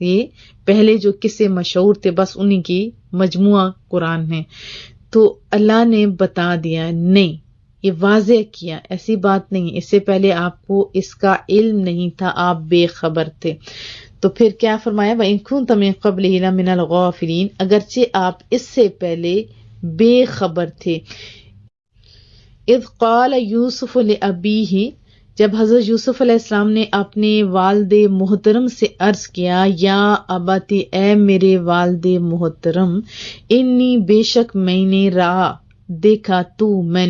یہ پہلے جو قصے مشہور تھے بس انہی کی مجموعہ قرآن ہے. تو اللہ نے بتا دیا نہیں، یہ واضح کیا، ایسی بات نہیں، اس سے پہلے آپ کو اس کا علم نہیں تھا، آپ بے خبر تھے. تو پھر کیا فرمایا، وَإِن كُنتَ مِن قَبْلِهِ لَمِنَ الْغَافِلِينَ، اگرچہ آپ اس سے پہلے بے خبر تھے. اذ قال یوسف لأبیہ، جب حضرت یوسف علیہ السلام نے اپنے والد محترم سے عرض کیا، یا ابتی، اے میرے والد محترم، انی بے شک میں نے دیکھا میں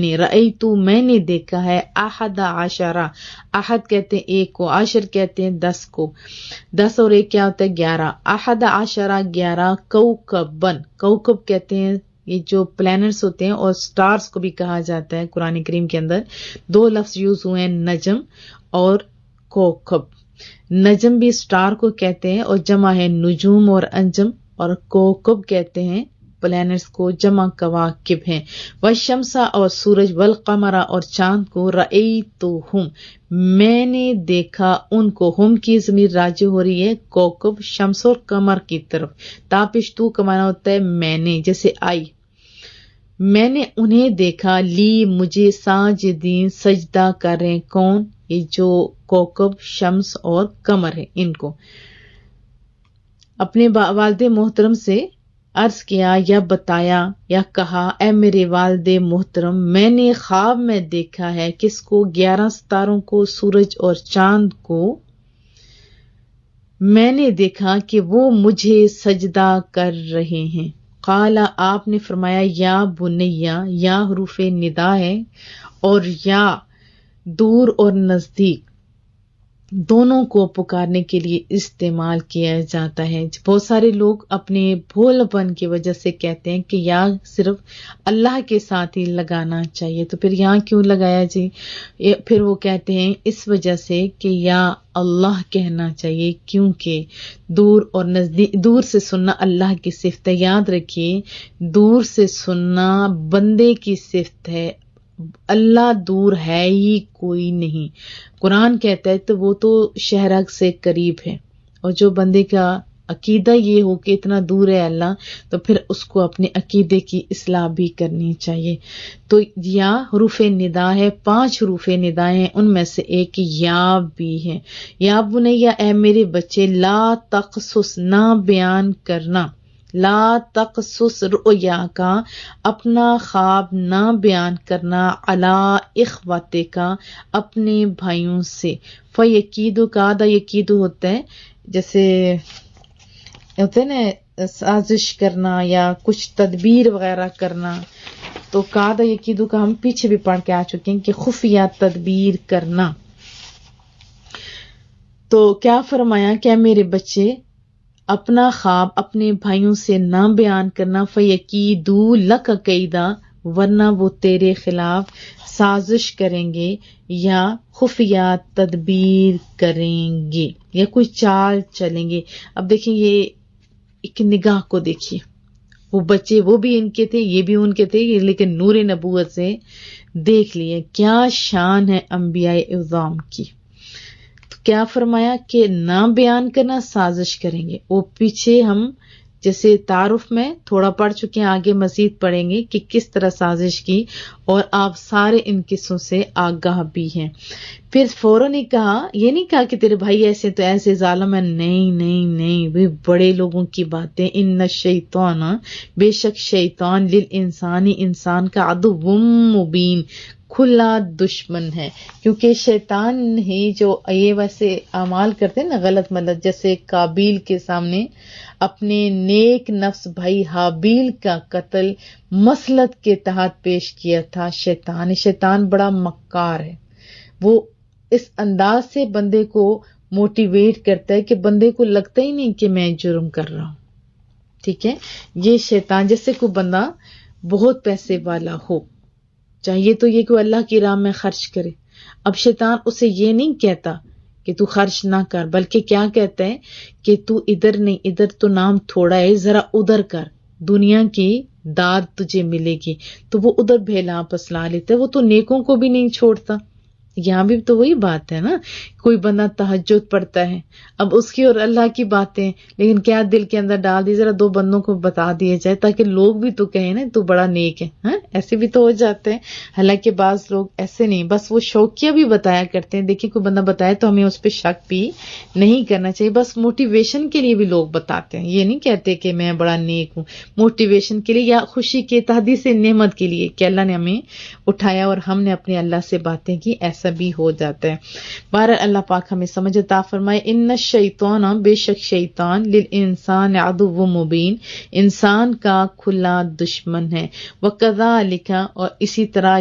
نے دیکھا ہے، احد عشرہ، احد کہتے ہیں ایک کو، عشر کہتے ہیں 10 کو، 10 اور ایک کیا ہوتا ہے 11، احد عشرہ 11، کوکبن، کوکب کہتے ہیں یہ جو پلانٹس ہوتے ہیں، اور سٹارز کو بھی کہا جاتا ہے. قرآن کریم کے اندر 2 لفظ یوز ہوئے ہیں، نجم اور کوکب. نجم بھی سٹار کو کہتے ہیں اور جمع ہے نجوم اور انجم، اور کوکب کہتے ہیں پلانٹس کو، جمع کواکب ہیں. والشمس اور سورج، والقمر اور چاند کو، رأیتہم میں نے دیکھا ان کو، ہم کی ضمیر راجع ہو رہی ہے کوکب، شمس اور قمر کی طرف. تاپشتو کا معنی ہوتا ہے میں نے، جیسے آئی، میں نے انہیں دیکھا، لی مجھے، ساجدین سجدہ کر رہے. کون؟ یہ جو کوکب، شمس اور قمر ہے، ان کو. اپنے والد محترم سے عرض کیا یا بتایا یا کہا، اے میرے والد محترم، میں نے خواب میں دیکھا ہے کس کو؟ 11 ستاروں کو، سورج اور چاند کو. میں نے دیکھا کہ وہ مجھے سجدہ کر رہے ہیں. قال، آپ نے فرمایا، یا بنیا، یا حروف ندا ہے اور یا دور اور نزدیک دونوں کو پکارنے کے لیے استعمال کیا جاتا ہے. بہت سارے لوگ اپنے بھول پن کی وجہ سے کہتے ہیں کہ یا صرف اللہ کے ساتھ ہی لگانا چاہیے، تو پھر یہاں کیوں لگایا جی؟ پھر وہ کہتے ہیں اس وجہ سے کہ یا اللہ کہنا چاہیے، کیونکہ دور اور نزدیک، دور سے سننا اللہ کی صفت ہے. یاد رکھیے، دور سے سننا بندے کی صفت ہے، اللہ دور ہے ہی کوئی نہیں. قرآن کہتا ہے تو وہ تو شہرگ سے قریب ہے، اور جو بندے کا عقیدہ یہ ہو کہ اتنا دور ہے اللہ، تو پھر اس کو اپنے عقیدے کی اصلاح بھی کرنی چاہیے. تو یا حروف ندا ہے، 5 حروف ندا ہیں، ان میں سے ایک یا بھی ہے. یا بنیا، اے میرے بچے، لا تقصص نہ بیان کرنا، لا تقصص رؤیا کا اپنا خواب نہ بیان کرنا، علی اخوتک اپنے بھائیوں سے. فیکیدو کا دا یکیدو ہوتا ہے، جیسے ہوتا ہے نا سازش کرنا یا کچھ تدبیر وغیرہ کرنا. تو قاعدہ یکیدو کا ہم پیچھے بھی پڑھ کے آ چکے ہیں کہ خفیہ تدبیر کرنا. تو کیا فرمایا، کہ میرے بچے اپنا خواب اپنے بھائیوں سے نہ بیان کرنا، فیکیدو لک کیدا ورنہ وہ تیرے خلاف سازش کریں گے یا خفیہ تدبیر کریں گے یا کوئی چال چلیں گے. اب دیکھیں یہ ایک نگاہ کو دیکھیے، وہ بچے وہ بھی ان کے تھے، یہ بھی ان کے تھے، لیکن نور نبوت سے دیکھ لیے کیا شان ہے انبیاء اعظام کی. تو کیا فرمایا کہ نہ بیان کرنا، سازش کریں گے. وہ پیچھے ہم جیسے تعارف میں تھوڑا پڑھ چکے ہیں، آگے مزید پڑھیں گے کہ کس طرح سازش کی، اور آپ سارے ان قصوں سے آگاہ بھی ہیں. پھر فوراً ہی کہا، یہ نہیں کہا کہ تیرے بھائی ایسے تو ایسے ظالم ہے، نہیں نہیں نہیں، وہ بڑے لوگوں کی باتیں. ان الشیطان، بے شک شیطان، للانسان انسان کا عدو مبین کھلا دشمن ہے. کیونکہ شیطان ہی جو یہ ویسے اعمال کرتے ہیں نا غلط، مطلب جیسے قابیل کے سامنے اپنے نیک نفس بھائی حابیل کا قتل مسلط کے تحت پیش کیا تھا. شیطان بڑا مکار ہے، وہ اس انداز سے بندے کو موٹیویٹ کرتا ہے کہ بندے کو لگتا ہی نہیں کہ میں جرم کر رہا ہوں. ٹھیک ہے، یہ شیطان، جیسے کوئی بندہ بہت پیسے والا ہو، چاہیے تو یہ کہ اللہ کی راہ میں خرچ کرے. اب شیطان اسے یہ نہیں کہتا کہ تو خرچ نہ کر، بلکہ کیا کہتا ہے کہ تو ادھر نہیں، ادھر تو نام تھوڑا ہے، ذرا ادھر کر، دنیا کی داد تجھے ملے گی. تو وہ ادھر بھیلا پسلا لیتا ہے، وہ تو نیکوں کو بھی نہیں چھوڑتا. یہاں بھی تو وہی بات ہے نا، کوئی بندہ تہجد پڑھتا ہے، اب اس کی اور اللہ کی باتیں، لیکن کیا دل کے اندر ڈال دی، ذرا دو بندوں کو بتا دیا جائے تاکہ لوگ بھی تو کہیں نا تو بڑا نیک ہے. ہاں ایسے بھی تو ہو جاتے ہیں. حالانکہ بعض لوگ ایسے نہیں، بس وہ شوقیہ بھی بتایا کرتے ہیں. دیکھیں کوئی بندہ بتائے تو ہمیں اس پہ شک بھی نہیں کرنا چاہیے، بس موٹیویشن کے لیے بھی لوگ بتاتے ہیں. یہ نہیں کہتے کہ میں بڑا نیک ہوں، موٹیویشن کے لیے یا خوشی کے تحدیث نعمت کے لیے کہ اللہ نے ہمیں اٹھایا اور ہم نے اپنے اللہ سے باتیں کی، ایسا بھی ہو جاتا ہے. بہرحال اللہ پاک ہمیں سمجھ عطا فرمائے. ان الشیطان، بے شک شیطان، للانسان عدو مبین، انسان کا کھلا دشمن ہے. وکذالک، اور اسی طرح،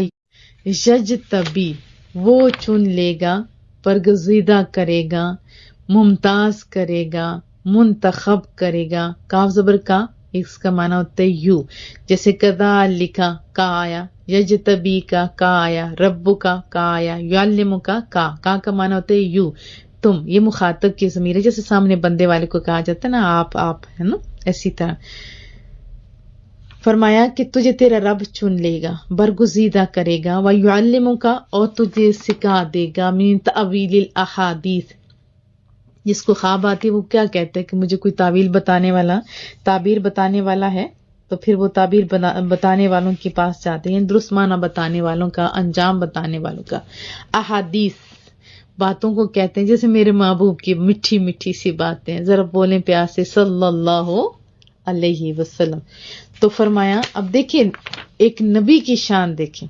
یجتبی، وہ چن لے گا، برگزیدہ کرے گا، ممتاز کرے گا، منتخب کرے گا. کاف زبر کا، اس کا معنی ہوتا ہے یو، جیسے کذالک کا آیا، یجتبی کا آیا، رب کا آیا، یعلم کا کا معنی ہوتا ہے یو، تم. یہ مخاطب کی ضمیر ہے، جیسے سامنے بندے والے کو کہا جاتا ہے نا آپ ہے نا، اسی طرح فرمایا کہ تجھے تیرا رب چن لے گا، برگزیدہ کرے گا، وَيُعَلِّمُكَ، اور تجھے سکھا دے گا، من تأویل الاحادیث. جس کو خواب آتی ہے وہ کیا کہتا ہے کہ مجھے کوئی تعبیر بتانے والا ہے، تو پھر وہ تعبیر بتانے والوں کے پاس جاتے ہیں، درست معنی بتانے والوں کا، انجام بتانے والوں کا. احادیث باتوں کو کہتے ہیں، جیسے میرے محبوب کی میٹھی میٹھی سی باتیں، ذرا بولیں پیار سے صلی اللہ علیہ وسلم. تو فرمایا اب دیکھیں ایک نبی کی شان دیکھیں.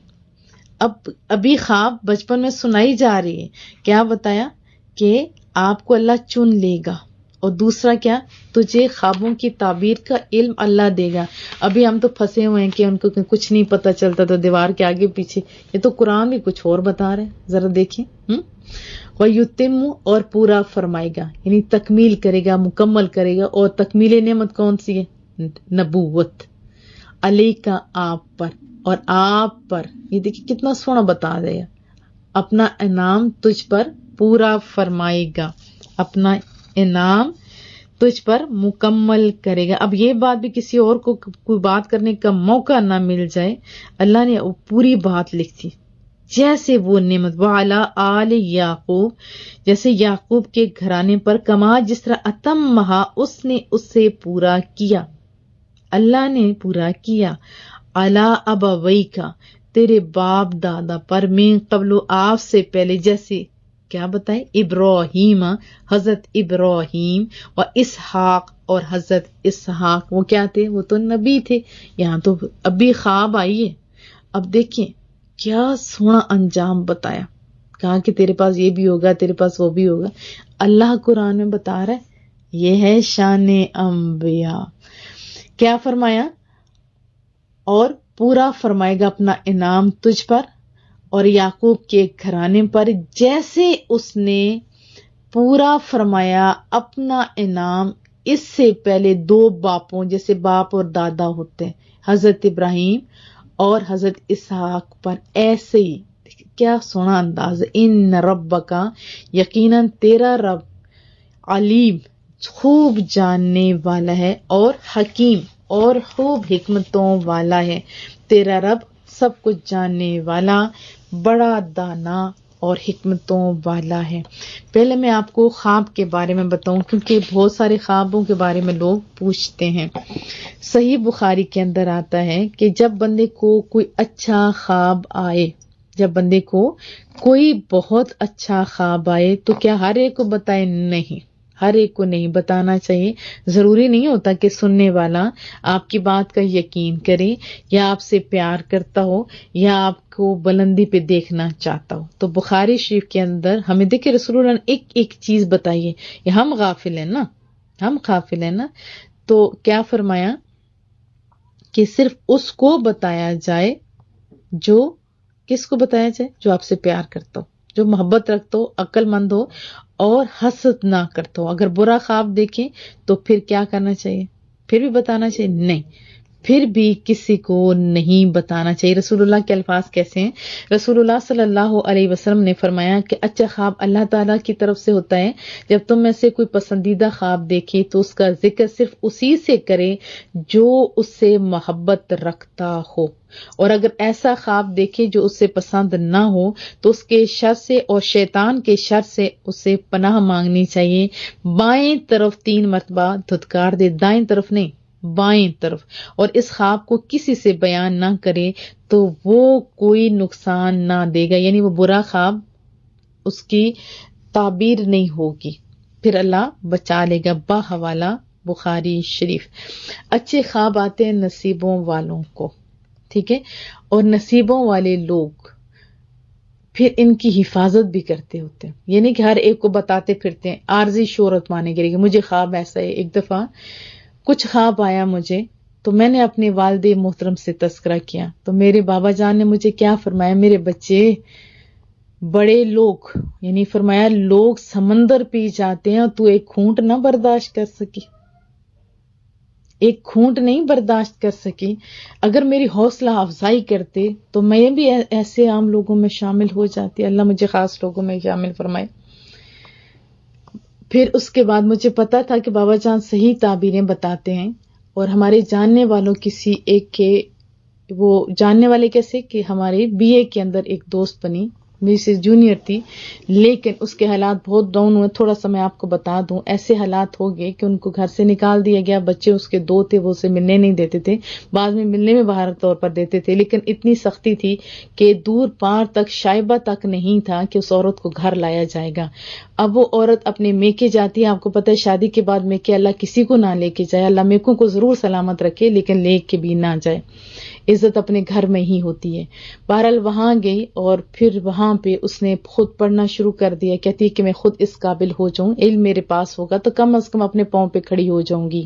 ابھی خواب بچپن میں سنائی جا رہی ہے، کیا بتایا کہ آپ کو اللہ چن لے گا، اور دوسرا کیا، تجھے خوابوں کی تعبیر کا علم اللہ دے گا. ابھی ہم تو پھنسے ہوئے ہیں کہ ان کو کچھ نہیں پتہ چلتا تو دیوار کے آگے پیچھے، یہ تو قرآن بھی کچھ اور بتا رہے ہیں، ذرا دیکھیں. وَيُتِمُّ، اور پورا فرمائے گا، یعنی تکمیل کرے گا، مکمل کرے گا. اور تکمیل نعمت کون سی ہے؟ نبوت. علی کا، آپ پر، اور آپ پر، یہ دیکھیں کتنا سونا بتا دے گا، اپنا انعام تجھ پر پورا فرمائے گا، اپنا انعام تجھ پر مکمل کرے گا. اب یہ بات بھی کسی اور کو کوئی بات کرنے کا موقع نہ مل جائے، اللہ نے پوری بات لکھی. جیسے وہ نعمت، وعلی آل یعقوب، جیسے یعقوب کے گھرانے پر، کما، جس طرح اتمہا، اس نے اسے پورا کیا، اللہ نے پورا کیا، علی ابویکا، تیرے باپ دادا پر، من قبل، آپ سے پہلے، جیسے کیا بتائے، ابراہیم، حضرت ابراہیم، و اسحاق، اور حضرت اسحاق. وہ کیا تھے؟ وہ تو نبی تھے. یہاں تو ابھی خواب آئی ہے. اب دیکھیں کیا سونا انجام بتایا، کہا کہ تیرے پاس یہ بھی ہوگا، تیرے پاس وہ بھی ہوگا. اللہ قرآن میں بتا رہا ہے، یہ ہے شان انبیاء. کیا فرمایا؟ اور پورا فرمائے گا اپنا انعام تجھ پر اور یعقوب کے گھرانے پر، جیسے اس نے پورا فرمایا اپنا انعام اس سے پہلے دو باپوں، جیسے باپ اور دادا ہوتے ہیں، حضرت ابراہیم اور حضرت اسحاق پر. ایسے ہی کیا سونا انداز ہے. ان ربک، یقیناً تیرا رب، علیم، خوب جاننے والا ہے، اور حکیم، اور خوب حکمتوں والا ہے. تیرا رب سب کچھ جاننے والا، بڑا دانا اور حکمتوں والا ہے. پہلے میں آپ کو خواب کے بارے میں بتاؤں، کیونکہ بہت سارے خوابوں کے بارے میں لوگ پوچھتے ہیں. صحیح بخاری کے اندر آتا ہے کہ جب بندے کو کوئی اچھا خواب آئے، جب بندے کو کوئی بہت اچھا خواب آئے تو کیا ہر ایک کو بتائے؟ نہیں، ہر ایک کو نہیں بتانا چاہیے. ضروری نہیں ہوتا کہ سننے والا آپ کی بات کا یقین کرے، یا آپ سے پیار کرتا ہو، یا آپ کو بلندی پہ دیکھنا چاہتا ہو. تو بخاری شریف کے اندر ہمیں دیکھیں رسول اللہ نے ایک چیز بتائیے. یہ ہم غافل ہیں نا، تو کیا فرمایا کہ صرف اس کو بتایا جائے جو، کس کو بتایا جائے؟ جو آپ سے پیار کرتا ہو، جو محبت رکھتا ہو، عقل مند ہو، اور حسد نہ کرتا ہو. اگر برا خواب دیکھیں تو پھر کیا کرنا چاہیے؟ پھر بھی بتانا چاہیے؟ نہیں، پھر بھی کسی کو نہیں بتانا چاہیے۔ رسول اللہ کے الفاظ کیسے ہیں؟ رسول اللہ صلی اللہ علیہ وسلم نے فرمایا کہ اچھا خواب اللہ تعالیٰ کی طرف سے ہوتا ہے، جب تم میں سے کوئی پسندیدہ خواب دیکھے تو اس کا ذکر صرف اسی سے کرے جو اس سے محبت رکھتا ہو، اور اگر ایسا خواب دیکھے جو اس سے پسند نہ ہو تو اس کے شر سے اور شیطان کے شر سے اسے پناہ مانگنی چاہیے۔ بائیں طرف 3 مرتبہ دھتکار دے، دائیں طرف نہیں، بائیں طرف، اور اس خواب کو کسی سے بیان نہ کرے تو وہ کوئی نقصان نہ دے گا، یعنی وہ برا خواب اس کی تعبیر نہیں ہوگی، پھر اللہ بچا لے گا۔ بحوالہ بخاری شریف۔ اچھے خواب آتے ہیں نصیبوں والوں کو، ٹھیک ہے، اور نصیبوں والے لوگ پھر ان کی حفاظت بھی کرتے ہوتے ہیں، یعنی کہ ہر ایک کو بتاتے پھرتے ہیں عارضی شہرت پانے کے لیے، مجھے خواب ایسا ہے۔ ایک دفعہ کچھ خواب آیا مجھے، تو میں نے اپنے والد محترم سے تذکرہ کیا، تو میرے بابا جان نے مجھے کیا فرمایا، میرے بچے، بڑے لوگ، یعنی فرمایا لوگ سمندر پی جاتے ہیں اور تو ایک گھونٹ نہ برداشت کر سکی، ایک گھونٹ نہیں برداشت کر سکی۔ اگر میری حوصلہ افزائی کرتے تو میں بھی ایسے عام لوگوں میں شامل ہو جاتی، اللہ مجھے خاص لوگوں میں شامل فرمائے۔ پھر اس کے بعد مجھے پتا تھا کہ بابا جان صحیح تعبیریں بتاتے ہیں، اور ہمارے جاننے والوں کسی ایک کے، وہ جاننے والے کیسے کہ ہمارے بی اے کے اندر ایک دوست بنی، میری سے جونیئر تھی، لیکن اس کے حالات بہت ڈاؤن ہوئے۔ تھوڑا سا میں آپ کو بتا دوں، ایسے حالات ہو گئے کہ ان کو گھر سے نکال دیا گیا، بچے اس کے 2 تھے، وہ اسے ملنے نہیں دیتے تھے، بعد میں ملنے میں باہر طور پر دیتے تھے، لیکن اتنی سختی تھی کہ دور پار تک شائبہ تک نہیں تھا کہ اس عورت کو گھر لایا جائے گا۔ اب وہ عورت اپنے میکے جاتی ہے، آپ کو پتہ ہے شادی کے بعد میکے اللہ کسی کو نہ لے کے جائے، اللہ میکوں کو ضرور سلامت رکھے لیکن لے کے بھی نہ جائے، عزت اپنے گھر میں ہی ہوتی ہے۔ بہرحال وہاں گئی اور پھر وہاں پہ اس نے خود پڑھنا شروع کر دیا، کہتی کہ میں خود اس قابل ہو جاؤں، علم میرے پاس ہوگا تو کم از کم اپنے پاؤں پہ کھڑی ہو جاؤں گی۔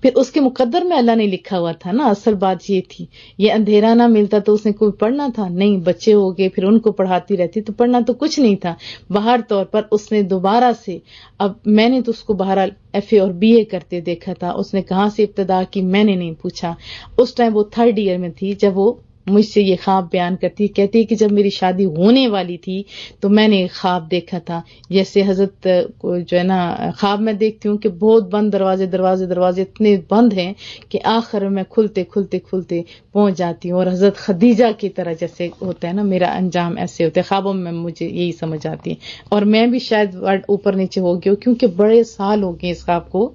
پھر اس کے مقدر میں اللہ نے لکھا ہوا تھا نا، اصل بات یہ تھی، یہ اندھیرا نہ ملتا تو اس نے کوئی پڑھنا تھا نہیں، بچے ہو گئے، پھر ان کو پڑھاتی رہتی تو پڑھنا تو کچھ نہیں تھا۔ باہر طور پر اس نے دوبارہ سے، اب میں نے تو اس کو بہرحال ایف اے اور بی اے کرتے دیکھا تھا، اس نے کہاں سے ابتدا کی میں نے نہیں پوچھا، اس ٹائم وہ 3rd ایئر میں تھی جب وہ مجھ سے یہ خواب بیان کرتی، کہتی کہ جب میری شادی ہونے والی تھی تو میں نے ایک خواب دیکھا تھا، جیسے حضرت کو جو ہے نا خواب میں دیکھتی ہوں کہ بہت بند دروازے اتنے بند ہیں کہ آخر میں کھلتے پہنچ جاتی ہوں، اور حضرت خدیجہ کی طرح جیسے ہوتا ہے نا میرا انجام ایسے ہوتا ہے خوابوں میں، مجھے یہی سمجھ آتی ہے، اور میں بھی شاید ورڈ اوپر نیچے ہو گئی کیونکہ بڑے سال ہو گئے اس خواب کو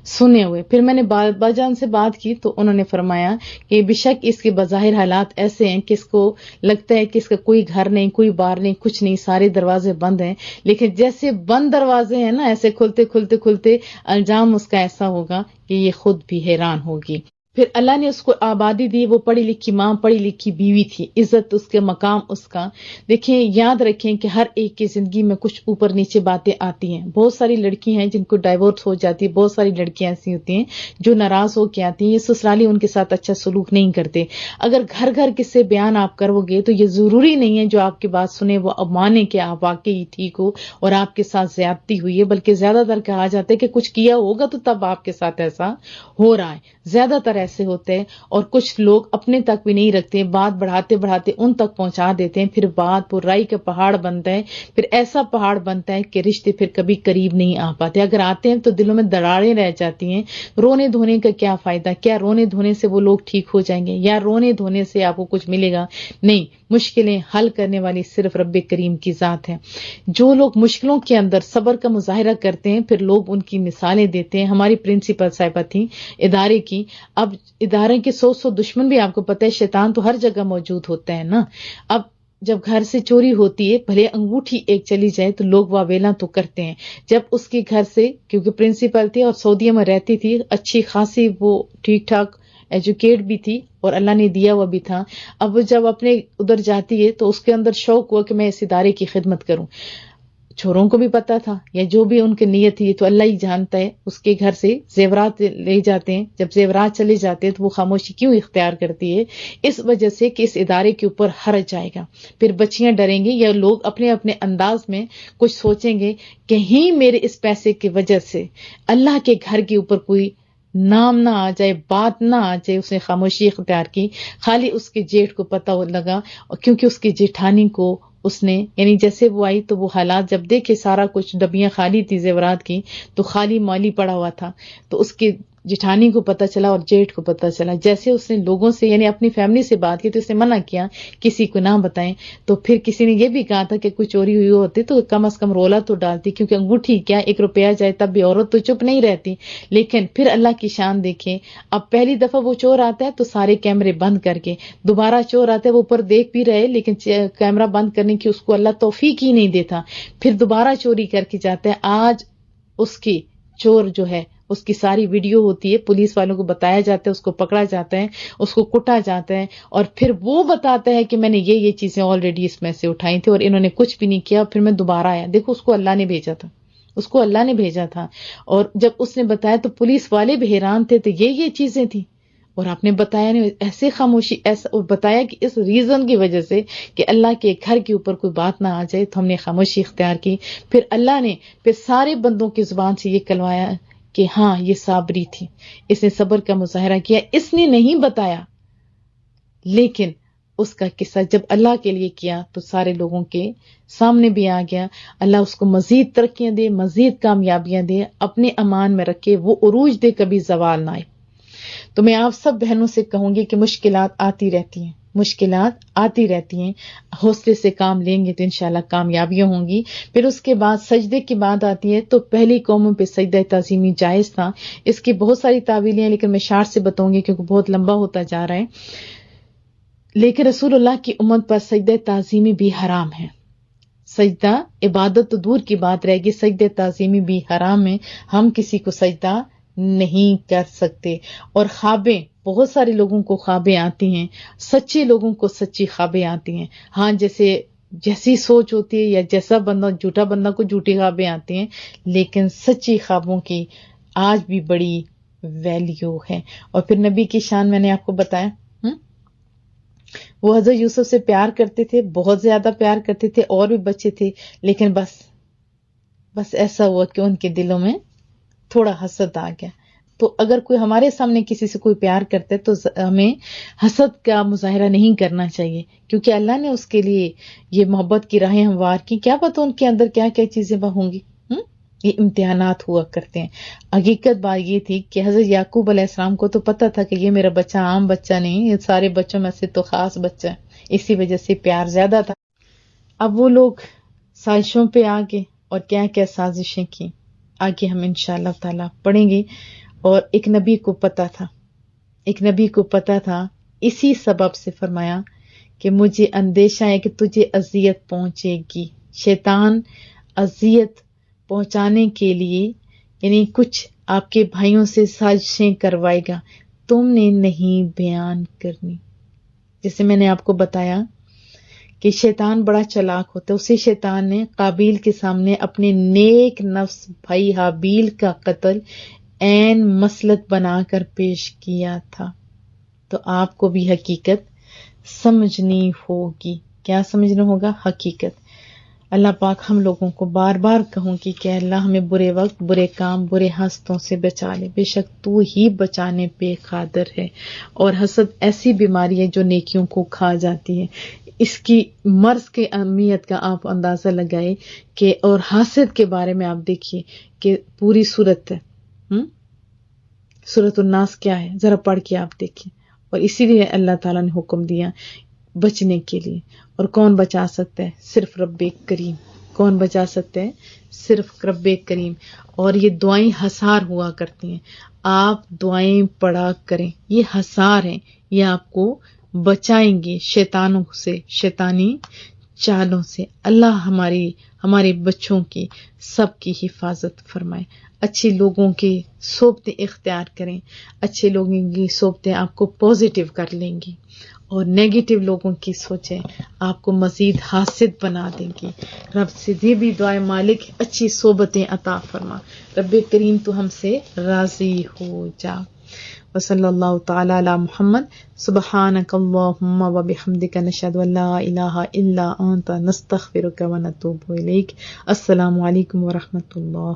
سنے ہوئے۔ پھر میں نے بابا جان سے بات کی تو انہوں نے فرمایا کہ بے شک اس کے بظاہر حالات ایسے ہیں کہ اس کو لگتا ہے کہ اس کا کوئی گھر نہیں، کوئی بار نہیں، کچھ نہیں، سارے دروازے بند ہیں، لیکن جیسے بند دروازے ہیں نا ایسے کھلتے انجام اس کا ایسا ہوگا کہ یہ خود بھی حیران ہوگی۔ پھر اللہ نے اس کو آبادی دی، وہ پڑھی لکھی ماں، پڑھی لکھی بیوی تھی، عزت اس کے، مقام اس کا۔ دیکھیں یاد رکھیں کہ ہر ایک کی زندگی میں کچھ اوپر نیچے باتیں آتی ہیں، بہت ساری لڑکی ہیں جن کو ڈائیورس ہو جاتی ہے، بہت ساری لڑکیاں ایسی ہوتی ہیں جو ناراض ہو کے آتی ہیں، یہ سسرالی ان کے ساتھ اچھا سلوک نہیں کرتے۔ اگر گھر کس سے بیان آپ کرو گے تو یہ ضروری نہیں ہے جو آپ کی بات سنے وہ اب مانے کہ آپ واقعی ٹھیک ہو اور آپ کے ساتھ زیادتی ہوئی ہے، بلکہ زیادہ تر کہا جاتا ہے کہ کچھ کیا ہوگا تو تب آپ کے ساتھ ایسا ہو رہا ہے، زیادہ تر ایسے ہوتے ہیں، اور کچھ لوگ اپنے تک بھی نہیں رکھتے، بات بڑھاتے ان تک پہنچا دیتے ہیں، پھر بات برائی کا پہاڑ بنتا ہے، پھر ایسا پہاڑ بنتا ہے کہ رشتے پھر کبھی قریب نہیں آ پاتے، اگر آتے ہیں تو دلوں میں دراڑیں رہ جاتی ہیں۔ رونے دھونے کا کیا فائدہ؟ کیا رونے دھونے سے وہ لوگ ٹھیک ہو جائیں گے یا رونے دھونے سے آپ کو کچھ ملے گا؟ نہیں، مشکلیں حل کرنے والی صرف رب کریم کی ذات ہے۔ جو لوگ مشکلوں کے اندر صبر کا مظاہرہ کرتے ہیں پھر لوگ ان کی مثالیں دیتے ہیں۔ ہماری پرنسپل صاحبہ تھی ادارے کی، اب ادارے کے 100 دشمن بھی آپ کو پتہ ہے، شیطان تو ہر جگہ موجود ہوتا ہے نا۔ اب جب گھر سے چوری ہوتی ہے، بھلے انگوٹھی ایک چلی جائے تو لوگ واویلا تو کرتے ہیں۔ جب اس کے گھر سے، کیونکہ پرنسپل تھی اور سعودیہ میں رہتی تھی، اچھی خاصی وہ ٹھیک ٹھاک ایجوکیٹ بھی تھی اور اللہ نے دیا ہوا بھی تھا، اب وہ جب اپنے ادھر جاتی ہے تو اس کے اندر شوق ہوا کہ میں اس ادارے کی خدمت کروں۔ چھوڑوں کو بھی پتا تھا یا جو بھی ان کی نیت تھی تو اللہ ہی جانتا ہے، اس کے گھر سے زیورات لے جاتے ہیں، جب زیورات چلے جاتے ہیں تو وہ خاموشی کیوں اختیار کرتی ہے؟ اس وجہ سے کہ اس ادارے کے اوپر حرج جائے گا، پھر بچیاں ڈریں گی یا لوگ اپنے اپنے انداز میں کچھ سوچیں گے، کہیں میرے اس پیسے کی وجہ سے اللہ کے گھر کے اوپر کوئی نام نہ آ جائے، بات نہ آ جائے، اس نے خاموشی اختیار کی. خالی اس کے جیٹھ کو پتہ لگا، کیونکہ اس کی جیٹھانی کو اس نے، یعنی جیسے وہ آئی تو وہ حالات جب دیکھے، سارا کچھ ڈبیاں خالی تھی زیورات کی، تو خالی مالی پڑا ہوا تھا. تو اس کے جٹھانی کو پتہ چلا اور جیٹھ کو پتہ چلا. جیسے اس نے لوگوں سے، یعنی اپنی فیملی سے بات کی، تو اس نے منع کیا کسی کو نہ بتائیں. تو پھر کسی نے یہ بھی کہا تھا کہ کوئی چوری ہوئی ہوتی تو کم از کم رولا تو ڈالتی، کیونکہ انگوٹھی کیا 1 روپیہ جائے تب بھی عورت تو چپ نہیں رہتی. لیکن پھر اللہ کی شان دیکھیں، اب پہلی دفعہ وہ چور آتا ہے تو سارے کیمرے بند کر کے، دوبارہ چور آتا ہے وہ اوپر دیکھ بھی رہے لیکن کیمرہ بند کرنے کی اس کو اللہ توفیق ہی نہیں دیتا، پھر دوبارہ چوری کر کے جاتا ہے. آج اس کی چور جو ہے اس کی ساری ویڈیو ہوتی ہے، پولیس والوں کو بتایا جاتا ہے، اس کو پکڑا جاتا ہے، اس کو کٹا جاتا ہے، اور پھر وہ بتاتا ہے کہ میں نے یہ چیزیں آلریڈی اس میں سے اٹھائی تھی اور انہوں نے کچھ بھی نہیں کیا، پھر میں دوبارہ آیا. دیکھو اس کو اللہ نے بھیجا تھا، اس کو اللہ نے بھیجا تھا. اور جب اس نے بتایا تو پولیس والے بھی حیران تھے، تو یہ چیزیں تھیں اور آپ نے بتایا نہیں. ایسے خاموشی، ایسا، اور بتایا کہ اس ریزن کی وجہ سے کہ اللہ کے گھر کے اوپر کوئی بات نہ آ جائے، تو ہم نے خاموشی اختیار کی. پھر اللہ نے پھر سارے بندوں کی زبان سے یہ کلوایا کہ ہاں یہ صابری تھی، اس نے صبر کا مظاہرہ کیا. اس نے نہیں بتایا، لیکن اس کا قصہ جب اللہ کے لیے کیا تو سارے لوگوں کے سامنے بھی آ گیا. اللہ اس کو مزید ترقیاں دے، مزید کامیابیاں دے، اپنے امان میں رکھے، وہ عروج دے، کبھی زوال نہ آئے. تو میں آپ سب بہنوں سے کہوں گی کہ مشکلات آتی رہتی ہیں، مشکلات آتی رہتی ہیں، حوصلے سے کام لیں گے تو انشاءاللہ کامیابیاں ہوں گی. پھر اس کے بعد سجدے کی بات آتی ہے تو پہلی قوموں پہ سجدہ تعظیمی جائز تھا. اس کی بہت ساری تعویلیں ہیں لیکن میں شارٹ سے بتاؤں گی کیونکہ بہت لمبا ہوتا جا رہا ہے. لیکن رسول اللہ کی امت پر سجدہ تعظیمی بھی حرام ہے. سجدہ عبادت تو دور کی بات رہے گی، سجدہ تعظیمی بھی حرام ہے. ہم کسی کو سجدہ نہیں کر سکتے. اور خوابیں، بہت سارے لوگوں کو خوابیں آتی ہیں، سچے لوگوں کو سچی خوابیں آتی ہیں. ہاں جیسی سوچ ہوتی ہے یا جیسا بندہ، جھوٹا بندہ کو جھوٹی خوابیں آتی ہیں، لیکن سچی خوابوں کی آج بھی بڑی ویلیو ہے. اور پھر نبی کی شان میں نے آپ کو بتایا، وہ حضرت یوسف سے پیار کرتے تھے، بہت زیادہ پیار کرتے تھے، اور بھی بچے تھے، لیکن بس ایسا ہوا کہ ان کے دلوں میں تھوڑا حسد آ گیا. تو اگر کوئی ہمارے سامنے کسی سے کوئی پیار کرتا ہے تو ہمیں حسد کا مظاہرہ نہیں کرنا چاہیے، کیونکہ اللہ نے اس کے لیے یہ محبت کی راہیں ہموار کی. کیا پتہ ان کے اندر کیا کیا چیزیں ہوں گی. یہ امتحانات ہوا کرتے ہیں. حقیقت بات یہ تھی کہ حضرت یعقوب علیہ السلام کو تو پتہ تھا کہ یہ میرا بچہ عام بچہ نہیں، یہ سارے بچوں میں سے تو خاص بچہ ہے، اسی وجہ سے پیار زیادہ تھا. اب وہ لوگ سازشوں پہ آگے اور کیا کیا سازشیں کی، آگے ہم انشاءاللہ تعالی پڑھیں گے. اور ایک نبی کو پتا تھا، اسی سبب سے فرمایا کہ مجھے اندیشہ ہے کہ تجھے اذیت پہنچے گی. شیطان اذیت پہنچانے کے لیے، یعنی کچھ آپ کے بھائیوں سے سازشیں کروائے گا، تم نے نہیں بیان کرنی. جیسے میں نے آپ کو بتایا کہ شیطان بڑا چلاک ہوتا ہے. اسی شیطان نے قابیل کے سامنے اپنے نیک نفس بھائی حابیل کا قتل عین مسلک بنا کر پیش کیا تھا. تو آپ کو بھی حقیقت سمجھنی ہوگی. کیا سمجھنا ہوگا؟ حقیقت. اللہ پاک ہم لوگوں کو بار بار کہوں کہ اللہ ہمیں برے وقت، برے کام، برے حسدوں سے بچا لے. بے شک تو ہی بچانے پہ قادر ہے. اور حسد ایسی بیماری ہے جو نیکیوں کو کھا جاتی ہے. اس کی مرض کی اہمیت کا آپ اندازہ لگائے کہ، اور حاسد کے بارے میں آپ دیکھیے کہ پوری صورت ہے. سورۃ الناس کیا ہے ذرا پڑھ کے آپ دیکھیں. اور اسی لیے اللہ تعالیٰ نے حکم دیا بچنے کے لیے. اور کون بچا سکتا ہے؟ صرف رب کریم. کون بچا سکتا ہے؟ صرف رب کریم. اور یہ دعائیں حصار ہوا کرتی ہیں. آپ دعائیں پڑھا کریں، یہ حصار ہیں، یہ آپ کو بچائیں گے شیطانوں سے، شیطانی چالوں سے. اللہ ہمارے بچوں کی سب کی حفاظت فرمائے. اچھے لوگوں کی صحبتیں اختیار کریں. اچھے لوگوں کی صحبتیں آپ کو پازیٹیو کر لیں گی، اور نیگیٹو لوگوں کی سوچیں آپ کو مزید حاسد بنا دیں گی. رب سے یہ بھی دعائیں، مالک اچھی صحبتیں عطا فرما. رب کریم تو ہم سے راضی ہو جا. وصلی اللہ تعالی علی محمد. سبحانک اللہم و بحمدک، نشہد ان لا الہ الا انت، نستغفرک و نتوب الیک. السلام علیکم و رحمۃ اللہ.